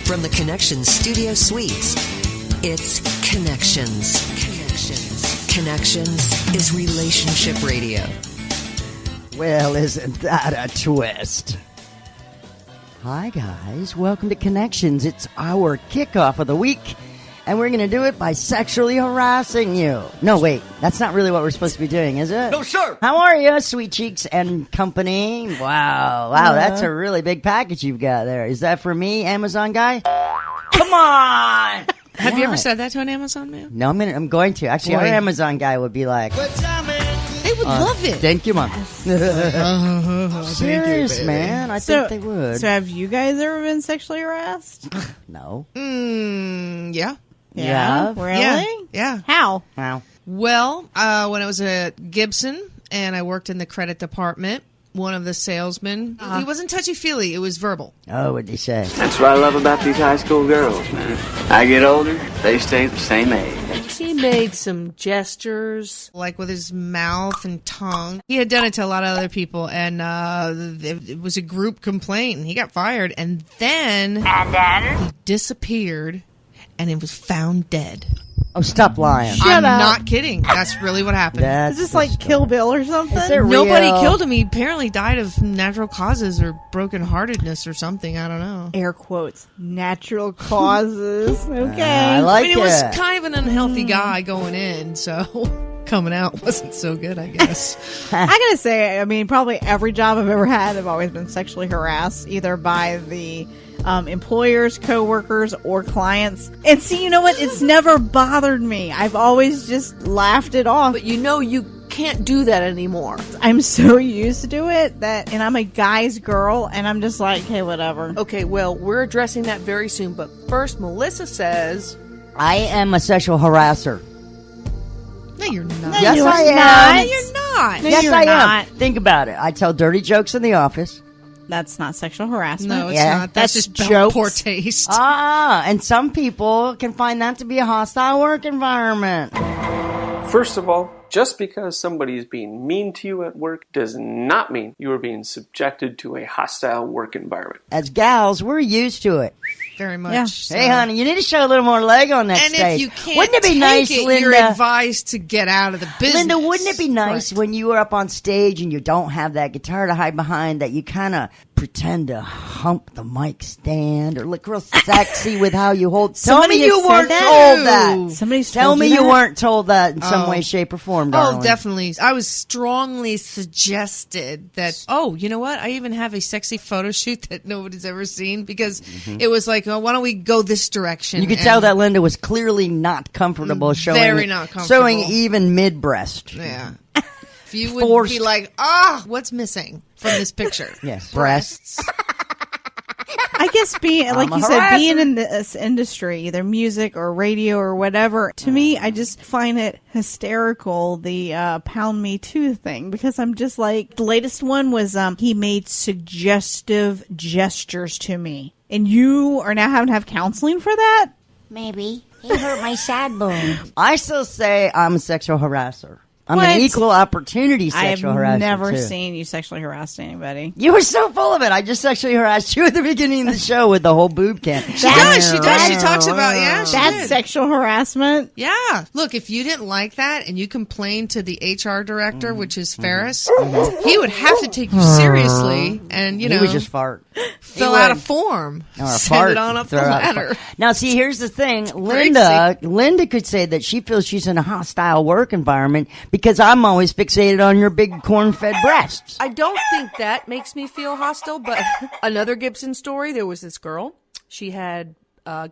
From the Connections Studio Suites, it's Connections. Connections is relationship radio. Well, isn't that a twist? Hi, guys. Welcome to Connections. It's our kickoff of the week, and we're going to do it by sexually harassing you. No, wait. That's not really what we're supposed to be doing, is it? No, sir. How are you, Sweet Cheeks and company? Wow, that's a really big package you've got there. Is that for me, Amazon guy? Come on! Have you ever said that to an Amazon man? No, I'm going to. Actually, our Amazon guy would be like... They would love it. Thank you, Mom. Serious, man. I think they would. So have you guys ever been sexually harassed? No. Yeah. Yeah. Really? Yeah. How? Wow. Well, when I was at Gibson and I worked in the credit department, one of the salesmen, he wasn't touchy-feely. It was verbal. Oh, what'd he say? That's what I love about these high school girls, man. I get older, they stay the same age. He made some gestures. Like with his mouth and tongue. He had done it to a lot of other people, and it was a group complaint, and he got fired. And then he disappeared, and it was found dead. Oh, stop lying. Shut I'm up. not kidding. That's really what happened. Is this like Kill Bill or something? Is it Nobody real? killed him. He apparently died of natural causes or brokenheartedness or something. I don't know. Air quotes. Natural causes. Okay. I like It was it. kind of an unhealthy guy going in, so coming out wasn't so good, I guess. I gotta say, I mean, probably every job I've ever had, I've always been sexually harassed, either by the employers, coworkers, or clients. And see, you know what? It's never bothered me. I've always just laughed it off. But you know you can't do that anymore. I'm so used to it and I'm a guy's girl, and I'm just like, hey, whatever. Okay, well, we're addressing that very soon. But first, Melissa says... I am a sexual harasser. No, you're not. No, Yes, you're I am. not. No, you're not. No, Yes, you're I not. am. Think about it. I tell dirty jokes in the office. That's not sexual harassment. No, it's Yeah. not. That's That's just jokes. poor taste. And some people can find that to be a hostile work environment. First of all, just because somebody is being mean to you at work does not mean you are being subjected to a hostile work environment. As gals, we're used to it. Very much. Yeah. So. Hey, honey, you need to show a little more leg on that And stage. if you can't wouldn't it be take nice, it, Linda? you're advised to get out of the business. Linda, wouldn't it be nice Right. when you were up on stage and you don't have that guitar to hide behind, that you kind of pretend to hump the mic stand or look real sexy with how you hold? Tell Somebody me you has weren't said told that. that. Somebody's Tell told me you you that? weren't told that in some way, shape, or form, darling. Oh, definitely. I was strongly suggested that, you know what? I even have a sexy photo shoot that nobody's ever seen because it was like, why don't we go this direction? You could tell that Linda was clearly not comfortable showing, Very not comfortable. showing even mid-breast. Yeah. If you would Forced. be like, what's missing from this picture? Yes, breasts. I guess being, like I'm you a said, being harasser. in this industry, either music or radio or whatever, to me, I just find it hysterical, the pound me too thing, because I'm just like, the latest one was he made suggestive gestures to me. And you are now having to have counseling for that? Maybe. He hurt my sad bone. I still say I'm a sexual harasser. I'm What? an equal opportunity sexual I harasser, have never too. seen you sexually harass anybody. You were so full of it. I just sexually harassed you at the beginning of the show with the whole boob can. She does. She talks about, she That's did. sexual harassment. Yeah. Look, if you didn't like that and you complained to the HR director, which is Ferris, he would have to take you seriously and, He would just fart. fill out a form. Or a Send fart. it on up the Throw out a ladder. fart. Now, see, here's the thing. Linda could say that she feels she's in a hostile work environment because I'm always fixated on your big corn-fed breasts. I don't think that makes me feel hostile, but another Gibson story, there was this girl. She had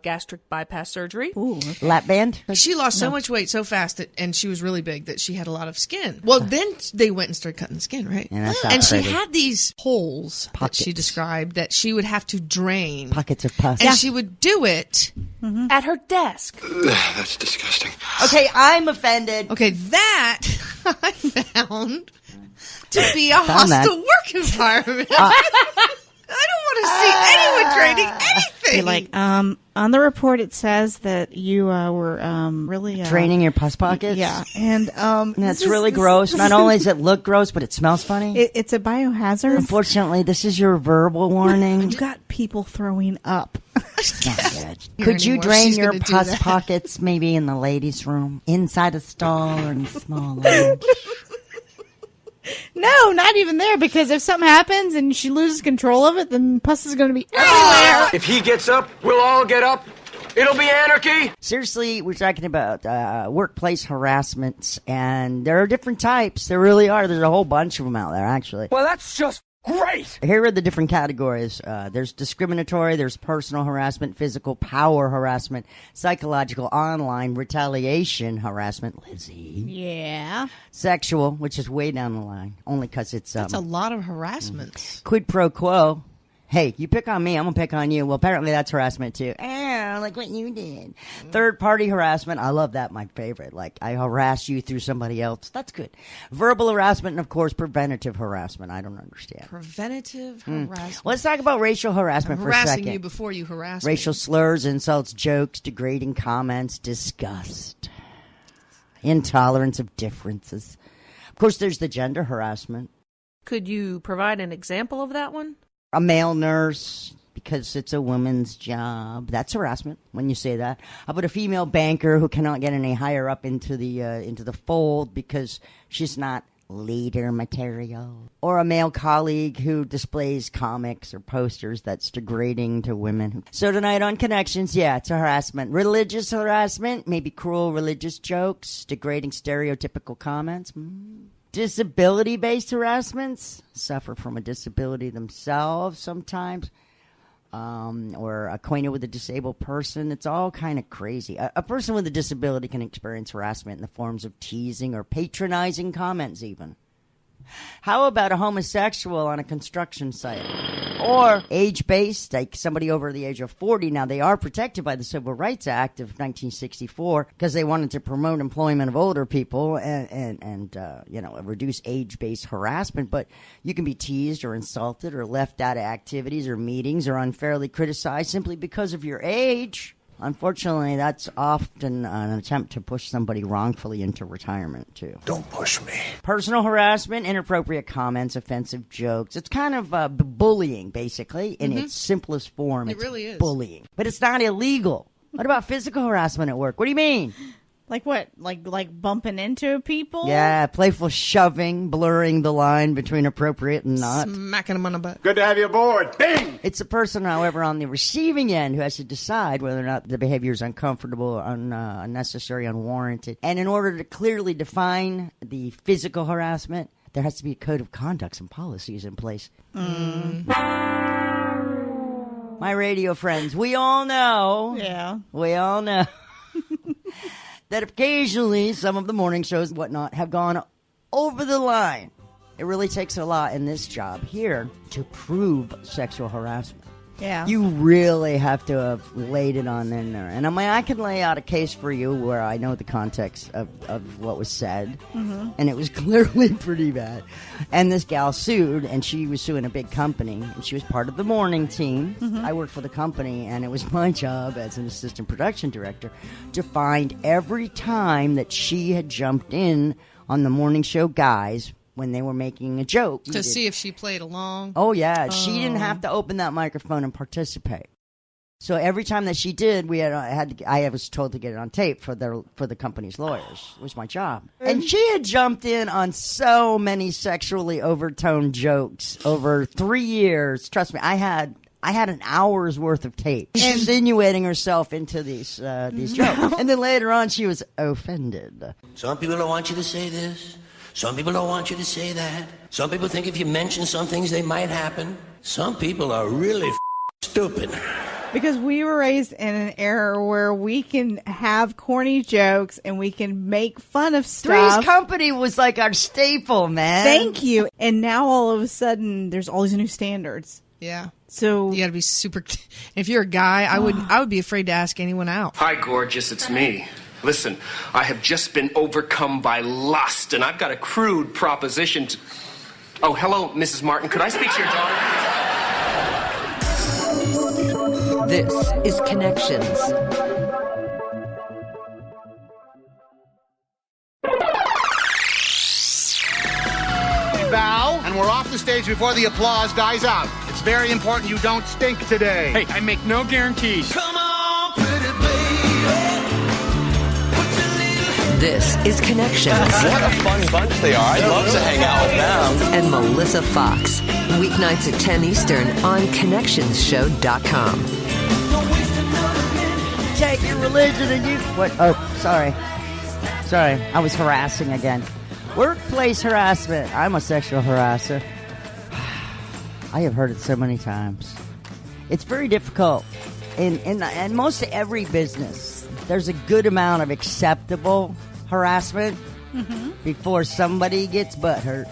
gastric bypass surgery. Ooh. Lap band? She lost so much weight so fast and she was really big that she had a lot of skin. Well, then they went and started cutting the skin, right? Yeah, that's not and she pretty. had these holes Pockets. that she described that she would have to drain. Pockets of pus. And she would do it. At her desk. That's disgusting. Okay, I'm offended. Okay, that I found to be a Found that. hostile work environment. I don't want to see anyone draining anything. You're like, on the report it says that you were really Draining your pus pockets? Yeah, and That's really gross. Not only does it look gross, but it smells funny. it's a biohazard. Unfortunately, this is your verbal warning. You got people throwing up. Not good. Could you anymore. drain She's your gonna do pus that. pockets maybe in the ladies' room, inside a stall or in a small lounge? No, not even there, because if something happens and she loses control of it, then pus is going to be everywhere. If he gets up, we'll all get up. It'll be anarchy. Seriously, we're talking about workplace harassments, and there are different types. There really are. There's a whole bunch of them out there, actually. Well, that's just great. Here are the different categories. There's discriminatory, there's personal harassment, physical power harassment, psychological, online, retaliation harassment, Lizzie. Yeah. Sexual, which is way down the line, only because it's... That's a lot of harassment. Quid pro quo. Hey, you pick on me, I'm going to pick on you. Well, apparently that's harassment too. Like what you did. Third-party harassment. I love that, my favorite. Like, I harass you through somebody else. That's good. Verbal harassment and, of course, preventative harassment. I don't understand. Preventative harassment. Let's talk about racial harassment for a second. Harassing you before you harass Racial me. slurs, insults, jokes, degrading comments, disgust, intolerance of differences. Of course, there's the gender harassment. Could you provide an example of that one? A male nurse, because it's a woman's job. That's harassment when you say that. How about a female banker who cannot get any higher up into the fold because she's not leader material? Or a male colleague who displays comics or posters that's degrading to women. So tonight on Connections, yeah, it's a harassment. Religious harassment, maybe cruel religious jokes, degrading stereotypical comments. Disability-based harassments, suffer from a disability themselves sometimes, or acquainted with a disabled person. It's all kind of crazy. A person with a disability can experience harassment in the forms of teasing or patronizing comments even. How about a homosexual on a construction site? Or age-based, like somebody over the age of 40. Now, they are protected by the Civil Rights Act of 1964 because they wanted to promote employment of older people and reduce age-based harassment. But you can be teased or insulted or left out of activities or meetings or unfairly criticized simply because of your age. Unfortunately, that's often an attempt to push somebody wrongfully into retirement, too. Don't push me. Personal harassment, inappropriate comments, offensive jokes. It's kind of bullying, basically, in its simplest form. It really is. Bullying. But it's not illegal. What about physical harassment at work? What do you mean? Like what? Like bumping into people? Yeah, playful shoving, blurring the line between appropriate and not. Smacking them on the butt. Good to have you aboard. Bing! It's a person, however, on the receiving end who has to decide whether or not the behavior is uncomfortable, unnecessary, unwarranted. And in order to clearly define the physical harassment, there has to be a code of conduct and policies in place. My radio friends, we all know. Yeah. We all know. That occasionally some of the morning shows and whatnot have gone over the line. It really takes a lot in this job here to prove sexual harassment. Yeah. You really have to have laid it on in there. And I mean, I can lay out a case for you where I know the context of what was said. Mm-hmm. And it was clearly pretty bad. And this gal sued, and she was suing a big company. And she was part of the morning team. Mm-hmm. I worked for the company, and it was my job as an assistant production director to find every time that she had jumped in on the morning show guys when they were making a joke. To see if she played along. Oh, yeah. She didn't have to open that microphone and participate. So every time that she did, I was told to get it on tape for the company's lawyers. It was my job. And she had jumped in on so many sexually overtoned jokes over 3 years. Trust me, I had an hour's worth of tape insinuating herself into these jokes. And then later on, she was offended. Some people don't want you to say this. Some people don't want you to say that. Some people think if you mention some things, they might happen. Some people are really stupid. Because we were raised in an era where we can have corny jokes and we can make fun of stuff. Three's Company was like our staple, man. Thank you. And now all of a sudden, there's all these new standards. Yeah. So you got to be super. If you're a guy, I would be afraid to ask anyone out. Hi, gorgeous. It's me. Listen, I have just been overcome by lust, and I've got a crude proposition to... Oh, hello, Mrs. Martin. Could I speak to your daughter? This is Connections. We bow, and we're off the stage before the applause dies out. It's very important you don't stink today. Hey, I make no guarantees. Come on, pretty baby. This is Connections. What a fun bunch they are. I'd love to hang out with them. And Melissa Fox. Weeknights at 10 Eastern on ConnectionsShow.com. Take your religion and you... What? Oh, sorry. Sorry, I was harassing again. Workplace harassment. I'm a sexual harasser. I have heard it so many times. It's very difficult. In most of every business, there's a good amount of acceptable harassment before somebody gets butthurt.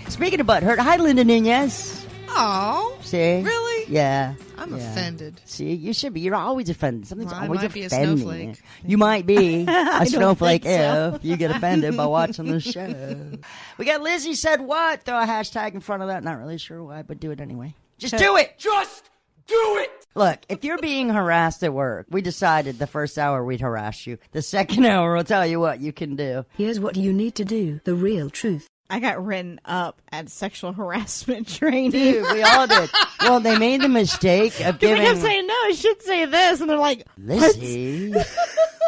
Speaking of butthurt, hi, Linda Nunez. Oh, see? Really? Yeah. I'm offended. See, you should be. You're always offended. Something's Well, I always might be a offending you. snowflake. You might be a snowflake think so. if you get offended by watching the show. We got Lizzie said what? Throw a hashtag in front of that. Not really sure why, but do it anyway. Just do it. Just do it! Look, if you're being harassed at work, we decided the first hour we'd harass you. The second hour we'll tell you what you can do. Here's what you need to do. The real truth. I got written up at sexual harassment training. Dude, we all did. Well, they made the mistake of Because giving... I kept saying, no, I should say this. And they're like, Lizzie.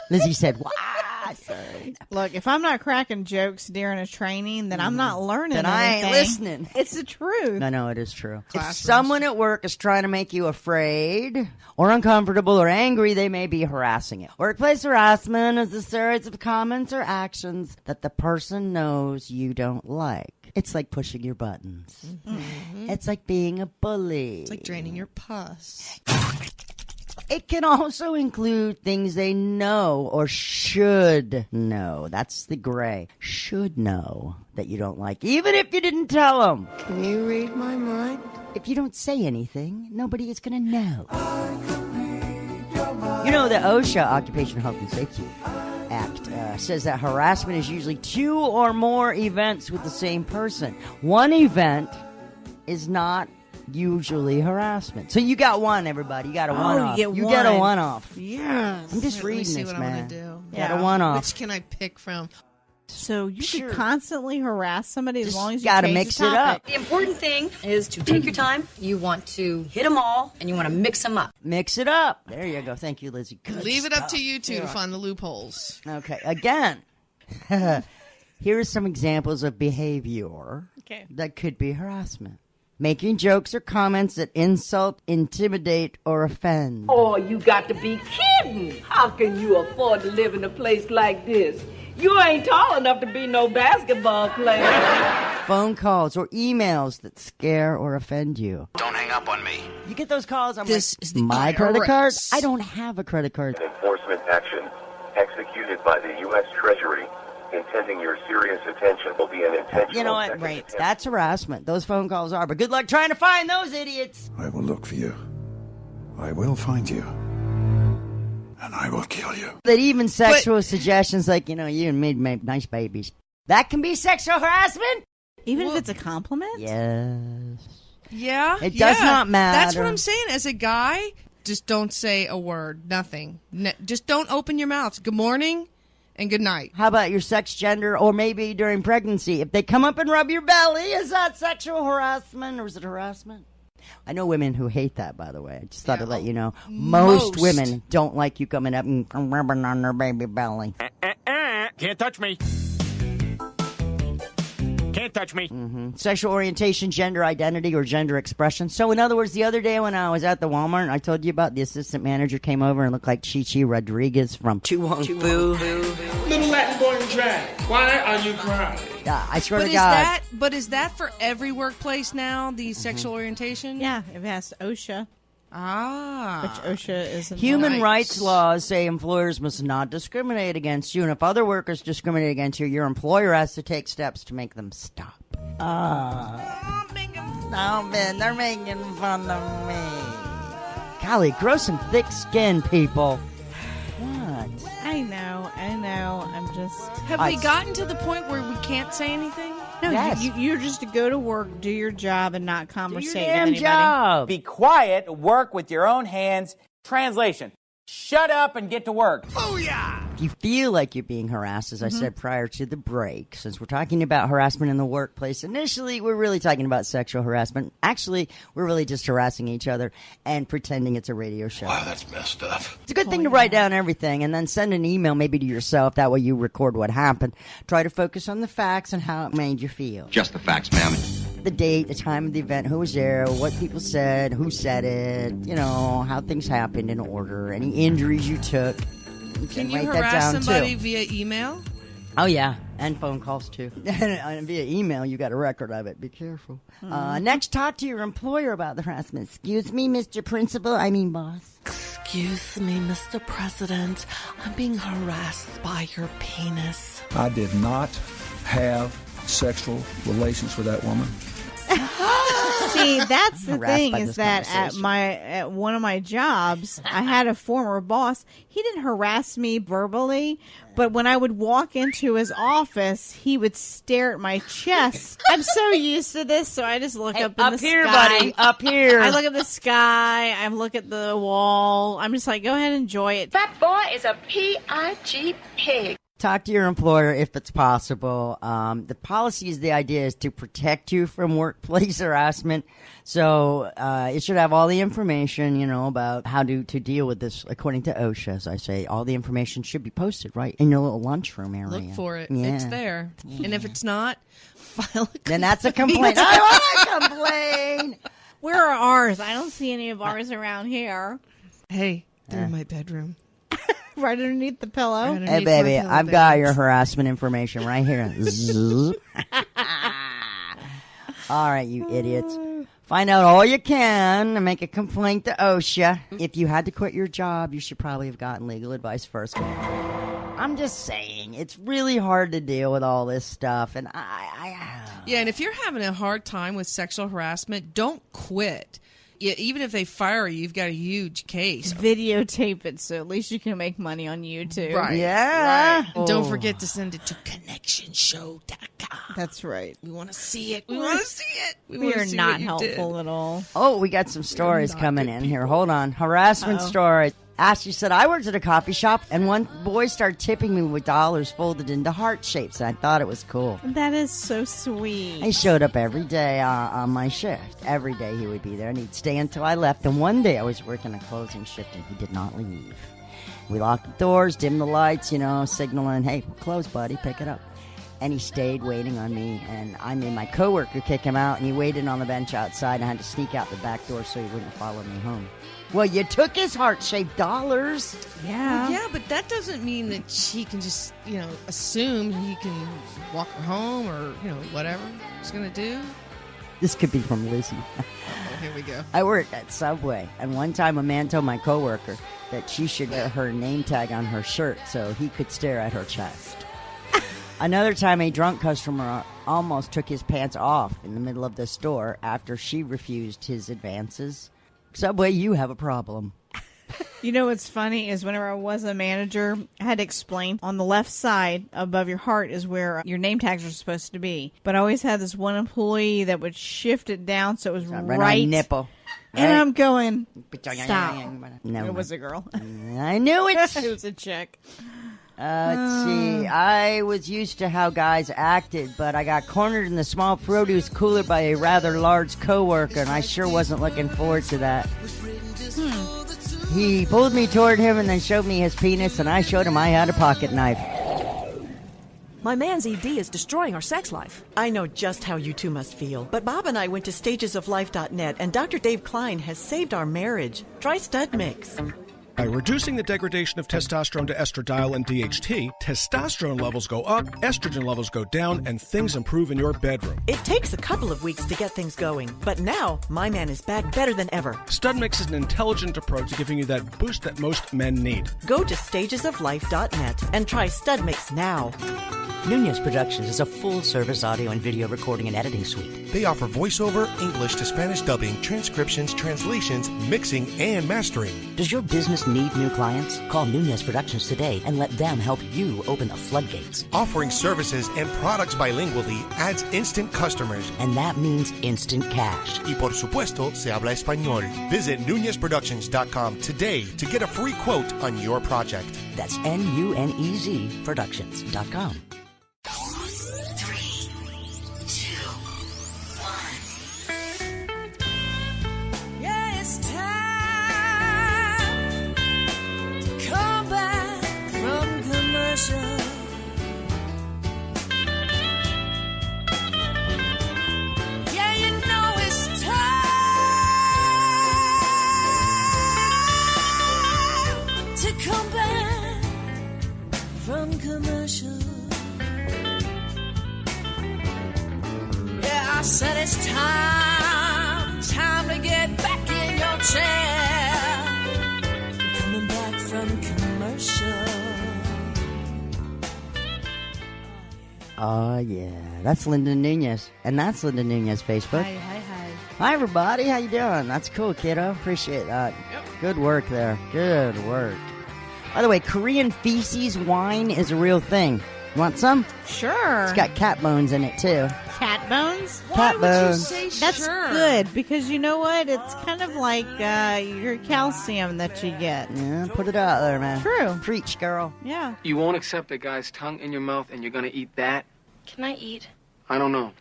Lizzie said, what? Sorry. Look, if I'm not cracking jokes during a training, then I'm not learning Then I ain't anything. listening. It's the truth. No, it is true. If someone at work is trying to make you afraid or uncomfortable or angry, they may be harassing you. Workplace harassment is a series of comments or actions that the person knows you don't like. It's like pushing your buttons. Mm-hmm. It's like being a bully. It's like draining your pus. It can also include things they know or should know. That's the gray. Should know that you don't like, even if you didn't tell them. Can you read my mind? If you don't say anything, nobody is going to know. You know, the OSHA, Occupational Health and Safety Act, says that harassment is usually 2 or more events with the same person. One event is not usually harassment. So you got one, everybody. You got a one-off. You get a one-off. Yes. I'm just Let me reading see this, what man. I'm gonna do. Got a one-off. Which can I pick from? So you could constantly harass somebody as Just long as you gotta change mix the it up. topic. The important thing is to take your time. You want to hit them all, and you want to mix them up. Mix it up. There you go. Thank you, Lizzie. Good Leave it up stuff. to you two to find the loopholes. Okay, again, here are some examples of behavior that could be harassment. Making jokes or comments that insult, intimidate, or offend. Oh, you got to be kidding. How can you afford to live in a place like this? You ain't tall enough to be no basketball player. Phone calls or emails that scare or offend you. Don't hang up on me. You get those calls, I'm This like, is the my IRS. credit card? I don't have a credit card. Enforcement action executed by the U.S. Treasury. Intending your serious attention will be an intentional... You know what? Right. That's harassment. Those phone calls are. But good luck trying to find those idiots. I will look for you. I will find you. And I will kill you. That even sexual suggestions like, you and me make nice babies. That can be sexual harassment? Even if it's a compliment? Yes. Yeah. It does not matter. That's what I'm saying. As a guy, just don't say a word. Nothing. Just don't open your mouth. Good morning and good night. How about your sex, gender, or maybe during pregnancy? If they come up and rub your belly, is that sexual harassment or is it harassment? I know women who hate that, by the way. I just thought I'd let you know. Most women don't like you coming up and rubbing on their baby belly. Can't touch me. Can't touch me. Sexual orientation, gender identity, or gender expression. So, in other words, the other day when I was at the Walmart, I told you about the assistant manager came over and looked like Chi-Chi Rodriguez from Chewong Fu. Little Latin boy in drag. Why are you crying? I swear to God. But is that for every workplace now, the sexual orientation? Yeah, if it has OSHA. Which OSHA isn't. Human rights laws say employers must not discriminate against you, and if other workers discriminate against you, your employer has to take steps to make them stop. Stop it. They're making fun of me. Golly, grow some thick skin, people. What? I know. I'm just... Have we gotten to the point where we can't say anything? No, Yes. you're just to go to work, do your job, and not conversate with damn anybody. job. Be quiet, work with your own hands. Translation: shut up and get to work. Yeah, you feel like you're being harassed, as I said prior to the break, since we're talking about harassment in the workplace, initially we're really talking about sexual harassment. Actually, we're really just harassing each other and pretending it's a radio show. Wow, that's messed up. It's a good thing to write down everything and then send an email maybe to yourself. That way you record what happened. Try to focus on the facts and how it made you feel. Just the facts, ma'am. The date, the time of the event, who was there, what people said, who said it, how things happened in order, any injuries you took. Can you write that harass down somebody too. via email? Oh, yeah, and phone calls too. And via email, you got a record of it. Be careful. Next, talk to your employer about the harassment. Excuse me, Mr. Principal, boss. Excuse me, Mr. President. I'm being harassed by your penis. I did not have sexual relations with that woman. See, that's the Harassed thing by is this that conversation. at one of my jobs, I had a former boss. He didn't harass me verbally, but when I would walk into his office, he would stare at my chest. I'm so used to this, so I just look up in the here, sky. buddy, up here. I look at the sky. I look at the wall. I'm just like, go ahead and enjoy it. That boy is a P.I.G. pig. Talk to your employer if it's possible. The policy is the idea is to protect you from workplace harassment. So it should have all the information, about how to deal with this according to OSHA, as I say. All the information should be posted right in your little lunchroom area. Look for it. Yeah. It's there. And if it's not, file a complaint. Then that's a complaint. I want to complain. Where are ours? I don't see any of ours around here. Hey, they're in my bedroom. Right underneath the pillow. Right Hey, baby, I've got your harassment information right here. All right, you idiots. Find out all you can and make a complaint to OSHA. If you had to quit your job, you should probably have gotten legal advice first. I'm just saying, it's really hard to deal with all this stuff. And Yeah, and if you're having a hard time with sexual harassment, don't quit. Yeah, even if they fire you, you've got a huge case. Videotape it so at least you can make money on YouTube. Right. Yeah. Right. And don't forget to send it to connectionshow.com. That's right. We want to see it. We want to see it. We are not helpful at all. Oh, we got some stories coming in here. Hold on. Harassment stories. Ashley said, I worked at a coffee shop, and one boy started tipping me with dollars folded into heart shapes, and I thought it was cool. That is so sweet. He showed up every day on my shift. Every day he would be there, and he'd stay until I left. And one day I was working a closing shift, and he did not leave. We locked the doors, dimmed the lights, signaling, hey, we're closed, buddy, pick it up. And he stayed waiting on me, and I made my coworker kick him out, and he waited on the bench outside, and I had to sneak out the back door so he wouldn't follow me home. Well, you took his heart-shaped dollars. Yeah. Yeah, but that doesn't mean that she can just, assume he can walk her home or, whatever he's going to do. This could be from Lizzie. Oh, here we go. I worked at Subway, and one time a man told my coworker that she should get her name tag on her shirt so he could stare at her chest. Another time, a drunk customer almost took his pants off in the middle of the store after she refused his advances. Subway, you have a problem. You know what's funny is whenever I was a manager, I had to explain on the left side above your heart is where your name tags are supposed to be. But I always had this one employee that would shift it down so it was right on nipple. And Right. I'm going, stop. No, It was a girl. I knew it. It was a chick. Let's see. I was used to how guys acted, but I got cornered in the small produce cooler by a rather large coworker, and I sure wasn't looking forward to that. He pulled me toward him and then showed me his penis, and I showed him I had a pocket knife. My man's ED is destroying our sex life. I know just how you two must feel, but Bob and I went to stagesoflife.net, and Dr. Dave Klein has saved our marriage. Try Stud Mix. By reducing the degradation of testosterone to estradiol and DHT, testosterone levels go up, estrogen levels go down, and things improve in your bedroom. It takes a couple of weeks to get things going, but now my man is back better than ever. Stud Mix is an intelligent approach to giving you that boost that most men need. Go to stagesoflife.net and try Stud Mix now. Nunez Productions is a full-service audio and video recording and editing suite. They offer voiceover, English to Spanish dubbing, transcriptions, translations, mixing, and mastering. Does your business just need new clients? Call Nunez Productions today and let them help you open the floodgates. Offering services and products bilingually adds instant customers. And that means instant cash. Y por supuesto, se habla español. Visit NunezProductions.com today to get a free quote on your project. That's NUNEZ Productions.com. 3, 2, 1. Yeah, it's time to come back from commercial. Yeah, you know it's time to come back from commercial. Yeah, I said it's time to get back in your chair. Coming back from commercial. Oh, yeah. That's Linda Nunez. And that's Linda Nunez Facebook. Hi. Hi, everybody. How you doing? That's cool, kiddo. Appreciate that. Yep. Good work there. Good work. By the way, Korean feces wine is a real thing. Want some? Sure. It's got cat bones in it, too. Cat bones? Cat bones. You say That's sure? good because you know what? It's kind of like your calcium that you get. Yeah, put it out there, man. True. Preach, girl. Yeah. You won't accept a guy's tongue in your mouth and you're gonna eat that? Can I eat? I don't know.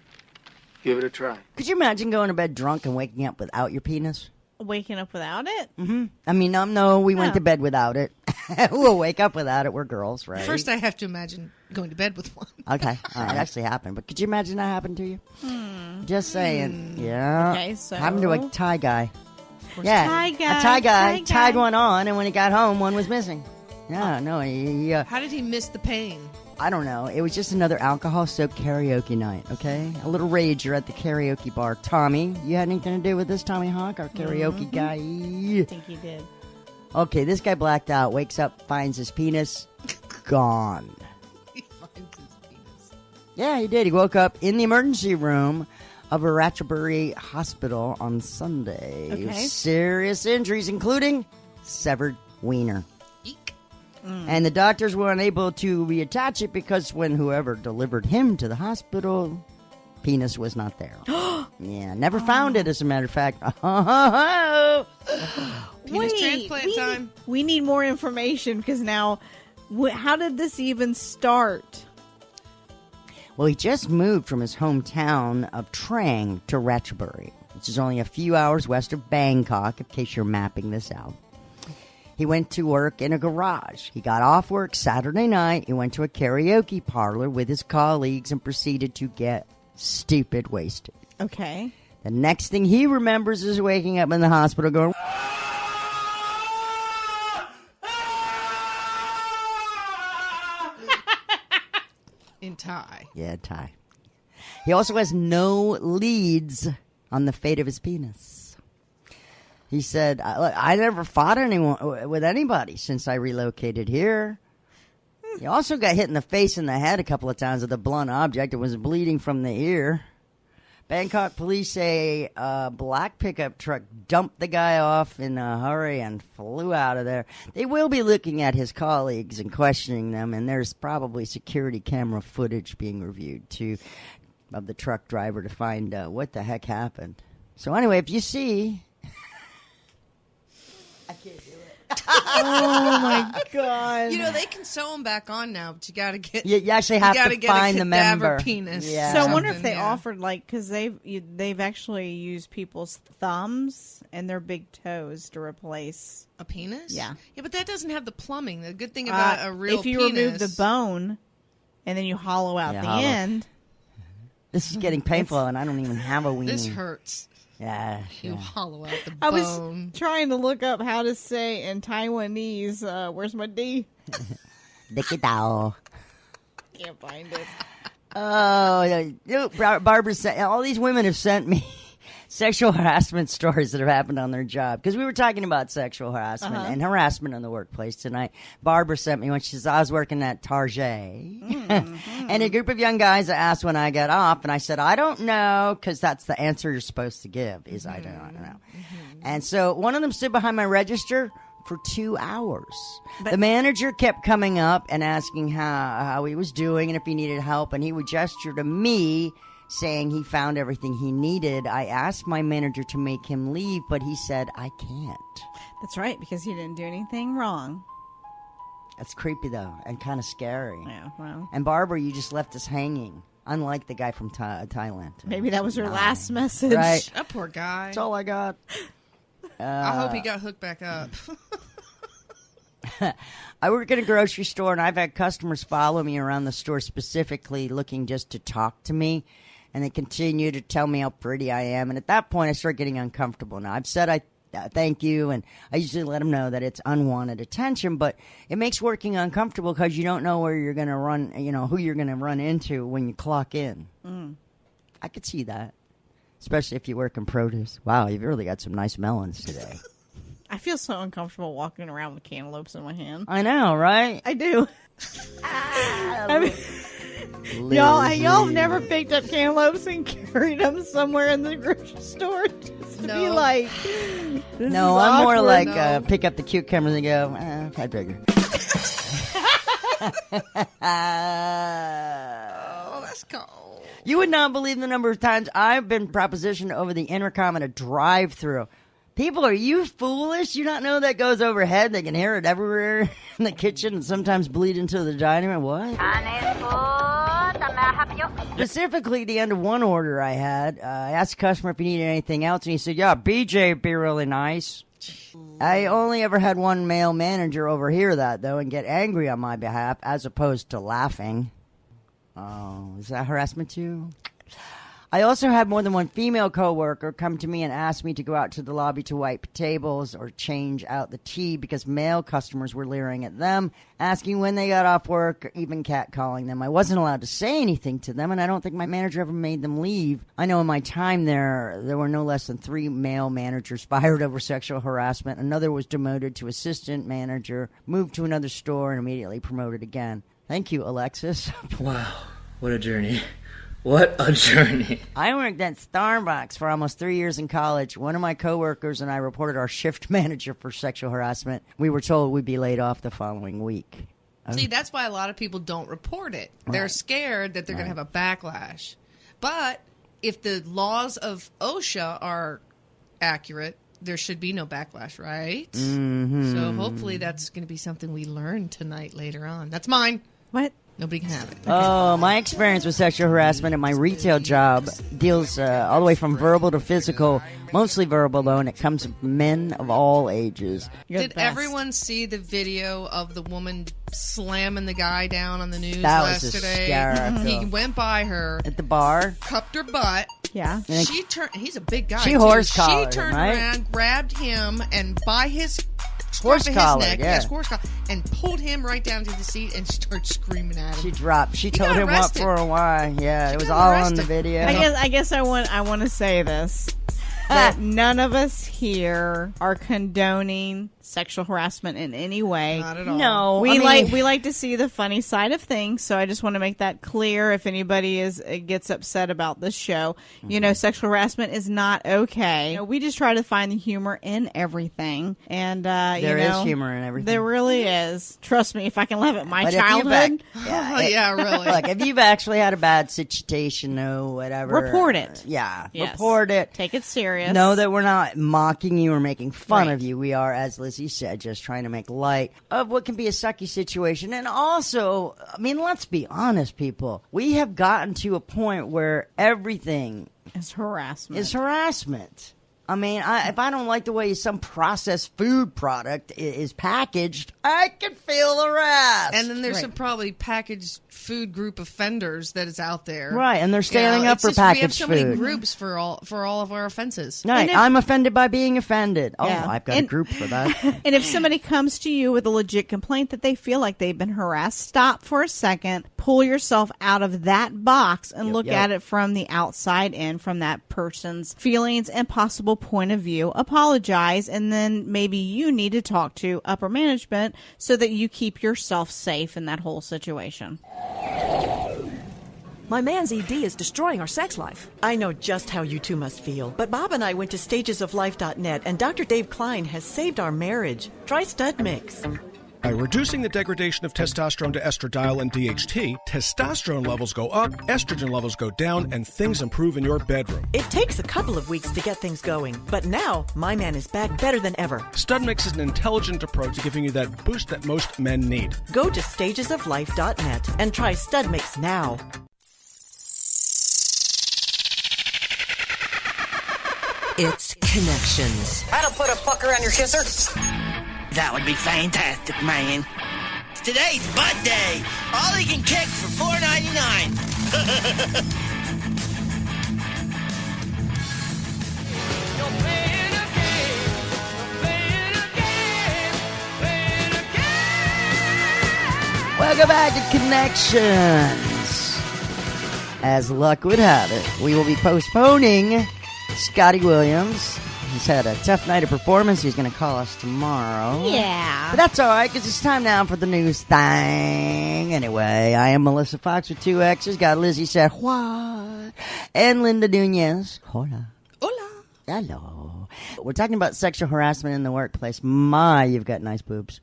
Give it a try. Could you imagine going to bed drunk and waking up without your penis? Waking up without it? Mm-hmm. I mean, no, we went No. to bed without it. We'll wake up without it. We're girls, right? First, I have to imagine going to bed with one. Okay. It actually happened. But could you imagine that happened to you? Just saying. Yeah. Okay, so- Happened to a Thai guy. Yeah. Thai guy, A Thai guy Thai guy. tied one on, and when he got home, one was missing. Yeah, no, he How did he miss the pain? I don't know. It was just another alcohol-soaked karaoke night, okay? A little rager at the karaoke bar. Tommy, you had anything to do with this, Tommy Hawk, our karaoke guy? I think he did. Okay, this guy blacked out, wakes up, finds his penis gone. He finds his penis. Yeah, he did. He woke up in the emergency room of a Ratchaburi hospital on Sunday. Okay. Serious injuries, including severed wiener. And the doctors were unable to reattach it because when whoever delivered him to the hospital, penis was not there. Yeah, never found it, as a matter of fact. Penis transplant time. We need more information because now, how did this even start? Well, he just moved from his hometown of Trang to Ratchaburi, which is only a few hours west of Bangkok, in case you're mapping this out. He went to work in a garage. He got off work Saturday night. He went to a karaoke parlor with his colleagues and proceeded to get stupid wasted. Okay. The next thing he remembers is waking up in the hospital going, In Thai. yeah, Thai. He also has no leads on the fate of his penis. He said, I never fought anyone with anybody since I relocated here. He also got hit in the face and the head a couple of times with a blunt object and was bleeding from the ear. Bangkok police say a black pickup truck dumped the guy off in a hurry and flew out of there. They will be looking at his colleagues and questioning them, and there's probably security camera footage being reviewed, too, of the truck driver to find what the heck happened. So anyway, if you see... I can't do it. Oh my god! You know they can sew them back on now, but you got to get. You actually have to get find a the member. Penis. Yeah. So I wonder if they offered because they've actually used people's thumbs and their big toes to replace a penis. Yeah, yeah, but that doesn't have the plumbing. The good thing about a real if you penis, remove the bone and then you hollow out the end. This is getting painful, and I don't even have a weenie. This hurts. Yeah, you hollow out the bone. I was trying to look up how to say in Taiwanese, where's my D? Dikidao. Can't find it. Oh, Barbara sent, all these women have sent me sexual harassment stories that have happened on their job. Because we were talking about sexual harassment and harassment in the workplace tonight. Barbara sent me one. She says, I was working at Target. And a group of young guys asked when I got off. And I said, I don't know. Because that's the answer you're supposed to give is I don't know. And so one of them stood behind my register for 2 hours. The manager kept coming up and asking how he was doing and if he needed help, and he would gesture to me saying he found everything he needed. I asked my manager to make him leave, but he said, I can't. That's right, because he didn't do anything wrong. That's creepy, though, and kind of scary. Yeah, well. And Barbara, you just left us hanging, unlike the guy from Thailand. Maybe that was her last message. Right. That poor guy. That's all I got. I hope he got hooked back up. I work at a grocery store, and I've had customers follow me around the store specifically looking just to talk to me, and they continue to tell me how pretty I am. And at that point, I start getting uncomfortable. Now, I've said I thank you, and I usually let them know that it's unwanted attention, but it makes working uncomfortable because you don't know where you're going to run, who you're going to run into when you clock in. I could see that, especially if you work in produce. Wow, you've really got some nice melons today. I feel so uncomfortable walking around with cantaloupes in my hand. I know, right? I do. I mean, y'all have never picked up cantaloupes and carried them somewhere in the grocery store just to be like, no, I'm more like pick up the cucumbers and go, I've had bigger. Oh, that's cold. You would not believe the number of times I've been propositioned over the intercom at a drive-thru. People, are you foolish? You not know that goes overhead? They can hear it everywhere in the kitchen and sometimes bleed into the dining room. What? Specifically, the end of one order I had, I asked the customer if he needed anything else, and he said, yeah, BJ would be really nice. I only ever had one male manager overhear that, though, and get angry on my behalf, as opposed to laughing. Oh, is that harassment too? I also had more than one female coworker come to me and ask me to go out to the lobby to wipe tables or change out the tea because male customers were leering at them, asking when they got off work, or even catcalling them. I wasn't allowed to say anything to them, and I don't think my manager ever made them leave. I know in my time there were no less than 3 male managers fired over sexual harassment. Another was demoted to assistant manager, moved to another store, and immediately promoted again. Thank you, Alexis. Wow, what a journey. What a journey. I worked at Starbucks for almost 3 years in college. One of my coworkers and I reported our shift manager for sexual harassment. We were told we'd be laid off the following week. See, that's why a lot of people don't report it. They're scared that they're going to have a backlash. But if the laws of OSHA are accurate, there should be no backlash, right? Mm-hmm. So hopefully that's going to be something we learn tonight later on. That's mine. What? Nobody can have it. Oh, my experience with sexual harassment at my retail job deals all the way from verbal to physical, mostly verbal, though, and it comes from men of all ages. Did everyone see the video of the woman slamming the guy down on the news that was yesterday? Hysterical. He went by her. At the bar? Cupped her butt. Yeah. She turned. He's a big guy. She horse-collared him, She turned right? around, grabbed him, and by his horse collar, neck, yeah. yes, horse collar, and pulled him right down to the seat and started screaming at him. She dropped. She told him what for a why. Yeah, it was all on the video. I guess I want to say this. That none of us here are condoning sexual harassment in any way. Not at all. No, we like to see the funny side of things. So I just want to make that clear. If anybody gets upset about this show, sexual harassment is not okay. We just try to find the humor in everything, and there is humor in everything. There really is. Trust me, if I can laugh at my But childhood, yeah, really. Look, if you've actually had a bad situation, whatever, report it. Yeah, yes. Report it. Take it serious. Know that we're not mocking you or making fun of you. We are, as Lizzie said, just trying to make light of what can be a sucky situation. And also, I mean, let's be honest, people. We have gotten to a point where everything is harassment. I mean, if I don't like the way some processed food product is packaged, I can feel harassed. And then there's some probably packaged food group offenders that is out there. Right, and they're standing up for packaged food. We have so many groups for all of our offenses. Right, I'm offended by being offended. Oh, Yeah. I've got a group for that. And if somebody comes to you with a legit complaint that they feel like they've been harassed, stop for a second, pull yourself out of that box and look at it from the outside in, from that person's feelings and possible point of view. Apologize, and then maybe you need to talk to upper management so that you keep yourself safe in that whole situation. My man's ED is destroying our sex life. I know just how you two must feel, but Bob and I went to stagesoflife.net, and Dr. Dave Klein has saved our marriage. Try Stud Mix. By reducing the degradation of testosterone to estradiol and DHT, testosterone levels go up, estrogen levels go down, and things improve in your bedroom. It takes a couple of weeks to get things going, but now my man is back better than ever. Stud Mix is an intelligent approach to giving you that boost that most men need. Go to stagesoflife.net and try Stud Mix now. It's Connections. I don't put a fucker on your kisser. That would be fantastic, man. Today's Bud Day. All he can kick for $4.99. Welcome back to Connections. As luck would have it, we will be postponing Scotty Williams. He's had a tough night of performance. He's going to call us tomorrow. Yeah. But that's all right, because it's time now for the news thing. Anyway, I am Melissa Fox with 2 X's. Got Lizzie said, what? And Linda Nunez. Hola. Hola. Hello. We're talking about sexual harassment in the workplace. My, you've got nice boobs.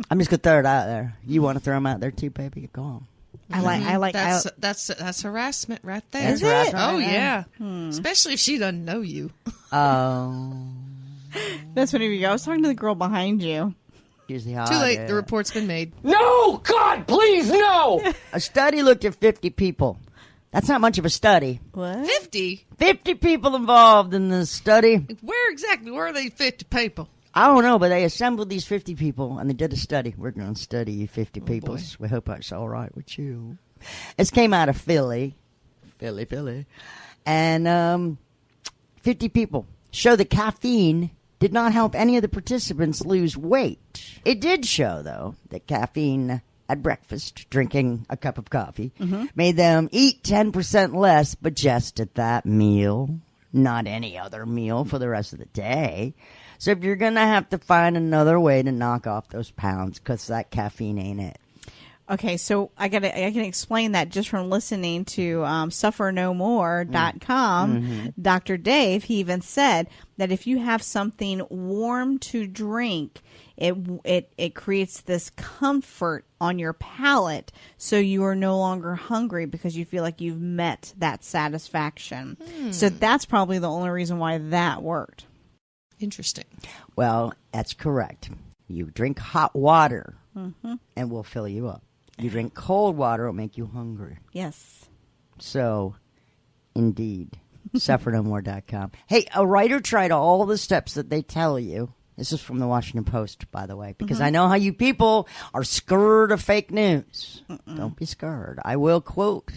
I'm just going to throw it out there. You want to throw them out there too, baby? Go on. That's harassment right there. Is it? Oh yeah, especially if she doesn't know you. Oh, that's funny. I was talking to the girl behind you. Too late. The report's been made. No, God, please, no. A study looked at 50 people. That's not much of a study. What? 50? 50 people involved in the study. Where exactly? Where are they 50 people? I don't know, but they assembled these 50 people, and they did a study. We're going to study you 50 people. We hope that's all right with you. This came out of Philly. And 50 people show that caffeine did not help any of the participants lose weight. It did show, though, that caffeine at breakfast, drinking a cup of coffee, made them eat 10% less, but just at that meal, not any other meal for the rest of the day. So if you're going to have to find another way to knock off those pounds, because that caffeine ain't it. Okay, so I can explain that just from listening to SufferNoMore.com. Dr. Dave, he even said that if you have something warm to drink, it creates this comfort on your palate, so you are no longer hungry because you feel like you've met that satisfaction. So that's probably the only reason why that worked. Interesting. Well, that's correct. You drink hot water, and we'll fill you up. You drink cold water, it'll make you hungry. Yes. So, indeed, SufferNoMore.com. Hey, a writer tried all the steps that they tell you. This is from the Washington Post, by the way, because I know how you people are scared of fake news. Don't be scared. I will quote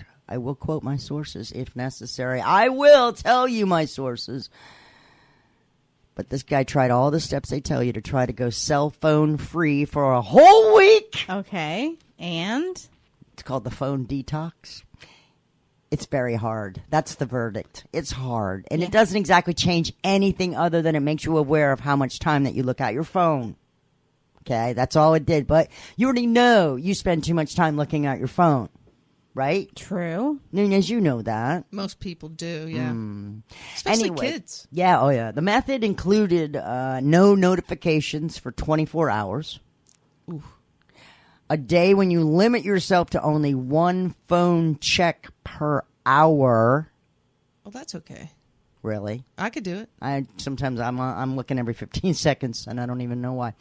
my sources if necessary. I will tell you my sources. But this guy tried all the steps they tell you to try to go cell phone free for a whole week. Okay. And? It's called the phone detox. It's very hard. That's the verdict. It's hard. And it doesn't exactly change anything other than it makes you aware of how much time that you look at your phone. Okay? That's all it did. But you already know you spend too much time looking at your phone. Right? True. Nunez, you know that. Most people do, yeah. Especially kids. Yeah, oh yeah. The method included no notifications for 24 hours. Ooh. A day when you limit yourself to only one phone check per hour. Well, that's okay. Really? I could do it. Sometimes I'm looking every 15 seconds, and I don't even know why.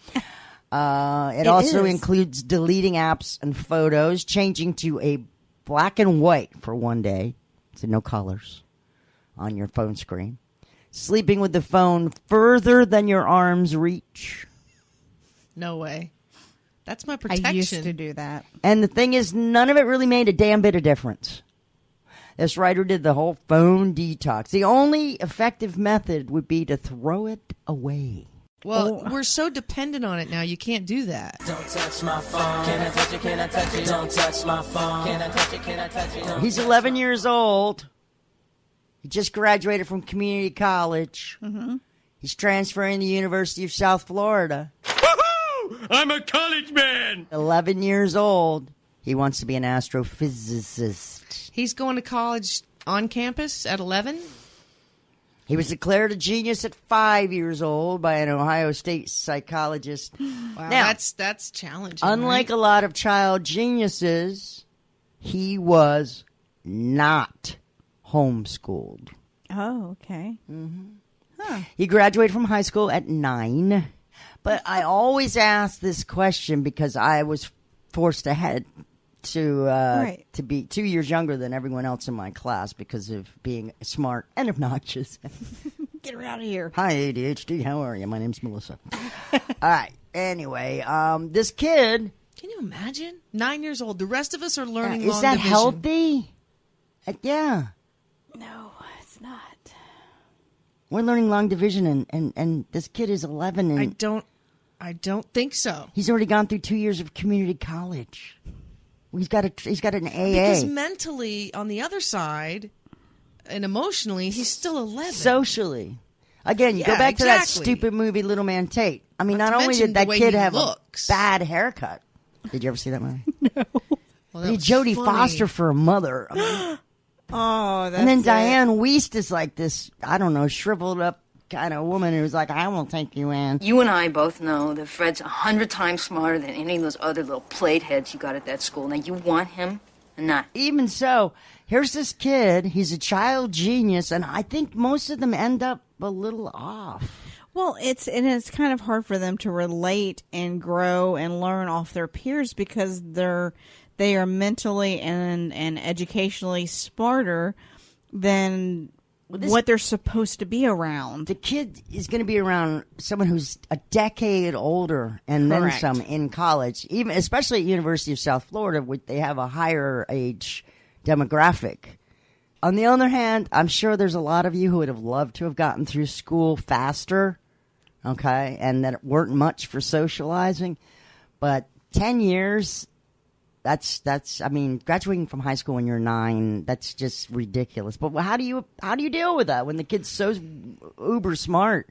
It also includes deleting apps and photos, changing to a black and white for one day, so no colors on your phone screen. Sleeping with the phone further than your arm's reach. No way. That's my protection. I used to do that. And the thing is, none of it really made a damn bit of difference. This writer did the whole phone detox. The only effective method would be to throw it away. Well, we're so dependent on it now, you can't do that. Don't touch my phone. Can I touch it? Can I touch it? Don't touch my phone. Can I touch it? Can I touch it? He's 11 years old. He just graduated from community college. He's transferring to the University of South Florida. I'm a college man. 11 years old. He wants to be an astrophysicist. He's going to college on campus at 11? He was declared a genius at 5 years old by an Ohio State psychologist. Wow, Now, that's challenging. unlike right? a lot of child geniuses, he was not homeschooled. Oh, okay. He graduated from high school at 9. But I always ask this question because I was forced to be 2 years younger than everyone else in my class because of being smart and obnoxious. Get her out of here. Hi, ADHD. How are you? My name's Melissa. All right. Anyway, this kid. Can you imagine? 9 years old. The rest of us are learning Is long that division. healthy? Yeah. No, it's not. We're learning long division, and this kid is 11. And I don't think so. He's already gone through 2 years of community college. He's got an AA. Because mentally, on the other side, and emotionally, he's still 11. Socially. Again, you go back to that stupid movie, Little Man Tate. I mean, not only did that kid have a bad haircut. Did you ever see that movie? No. Well, He had Jodie Foster for a mother. I mean, oh, that's and then it. Diane Wiest is like this, I don't know, shriveled up kind of woman who's like, I won't take you in. You and I both know that Fred's 100 times smarter than any of those other little plate heads you got at that school. Now, you want him or not? Even so, here's this kid. He's a child genius, and I think most of them end up a little off. Well, it's kind of hard for them to relate and grow and learn off their peers because they are mentally and educationally smarter than what they're supposed to be around. The kid is going to be around someone who's a decade older and then Correct. some in college, even especially at University of South Florida, where they have a higher age demographic. On the other hand, I'm sure there's a lot of you who would have loved to have gotten through school faster, okay, and that it weren't much for socializing. But 10 years, that's I mean, graduating from high school when you're 9, that's just ridiculous. But how do you deal with that when the kid's so uber smart?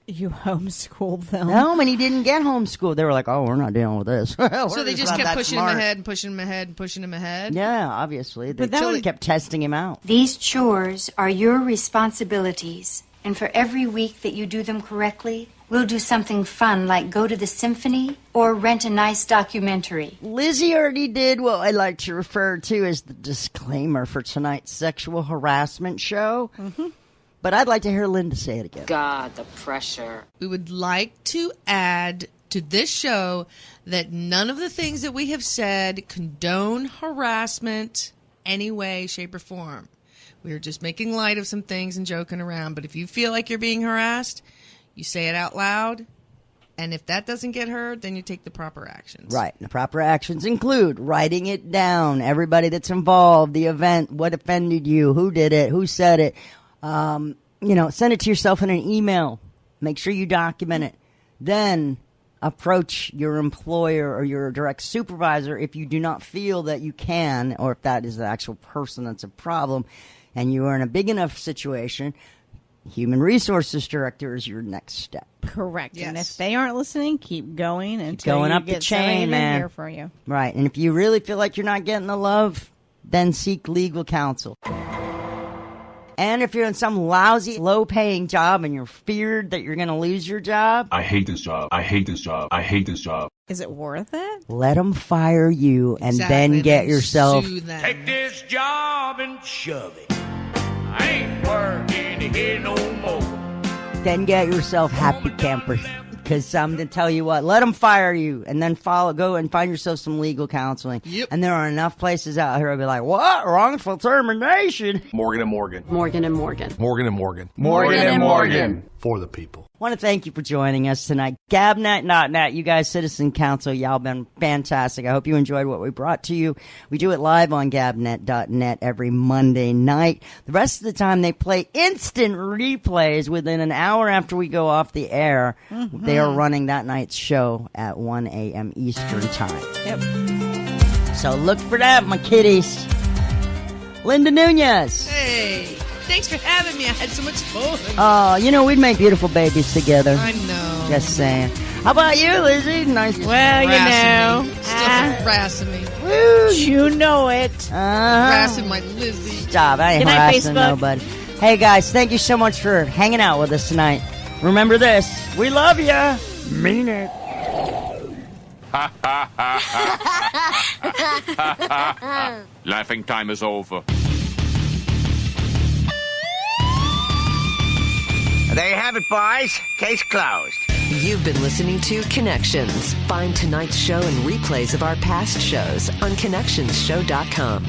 You homeschooled them. No, and he didn't get homeschooled. They were like, "Oh, we're not dealing with this." So they just kept pushing him ahead and pushing him ahead and pushing him ahead? Yeah, obviously. But They kept testing him out. These chores are your responsibilities, and for every week that you do them correctly, we'll do something fun like go to the symphony or rent a nice documentary. Lizzie already did what I like to refer to as the disclaimer for tonight's sexual harassment show. Mm-hmm. But I'd like to hear Linda say it again. God, the pressure. We would like to add to this show that none of the things that we have said condone harassment any way, shape, or form. We are just making light of some things and joking around. But if you feel like you're being harassed, you say it out loud. And if that doesn't get heard, then you take the proper actions. Right. The proper actions include writing it down, everybody that's involved, the event, what offended you, who did it, who said it. Send it to yourself in an email. Make sure you document it. Then approach your employer or your direct supervisor if you do not feel that you can, or if that is the actual person that's a problem, and you are in a big enough situation. Human Resources Director is your next step. Correct. Yes. And if they aren't listening, keep going until going you up get the chain, somebody man. here for you. Right. And if you really feel like you're not getting the love, then seek legal counsel. And if you're in some lousy, low-paying job and you're feared that you're going to lose your job, I hate this job. I hate this job. I hate this job. Is it worth it? let them fire you and then get yourself... Take this job and shove it. I ain't working here no more. Then get yourself happy campers. Because I'm going to tell you what, let them fire you and then go and find yourself some legal counseling. Yep. And there are enough places out here to be like, what? Wrongful termination? Morgan & Morgan. Morgan & Morgan. Morgan & Morgan. Morgan & Morgan. For the people. I want to thank you for joining us tonight. Gabnet.net, you guys, Citizen Council, y'all been fantastic. I hope you enjoyed what we brought to you. We do it live on Gabnet.net every Monday night. The rest of the time, they play instant replays within an hour after we go off the air. Mm-hmm. They are running that night's show at 1 a.m. Eastern Time. Yep. So look for that, my kiddies. Linda Nunez. Hey, thanks for having me. I had so much fun. Oh, we'd make beautiful babies together. I know. Just saying. How about you, Lizzie? Nice. Well, Still harassing me. You know it. Harassing my Lizzie. Stop. I ain't Good night, harassing Facebook. nobody. Hey, guys, thank you so much for hanging out with us tonight. Remember this. We love you. Mean it. Laughing time is over. There you have it, boys. Case closed. You've been listening to Connections. Find tonight's show and replays of our past shows on ConnectionsShow.com.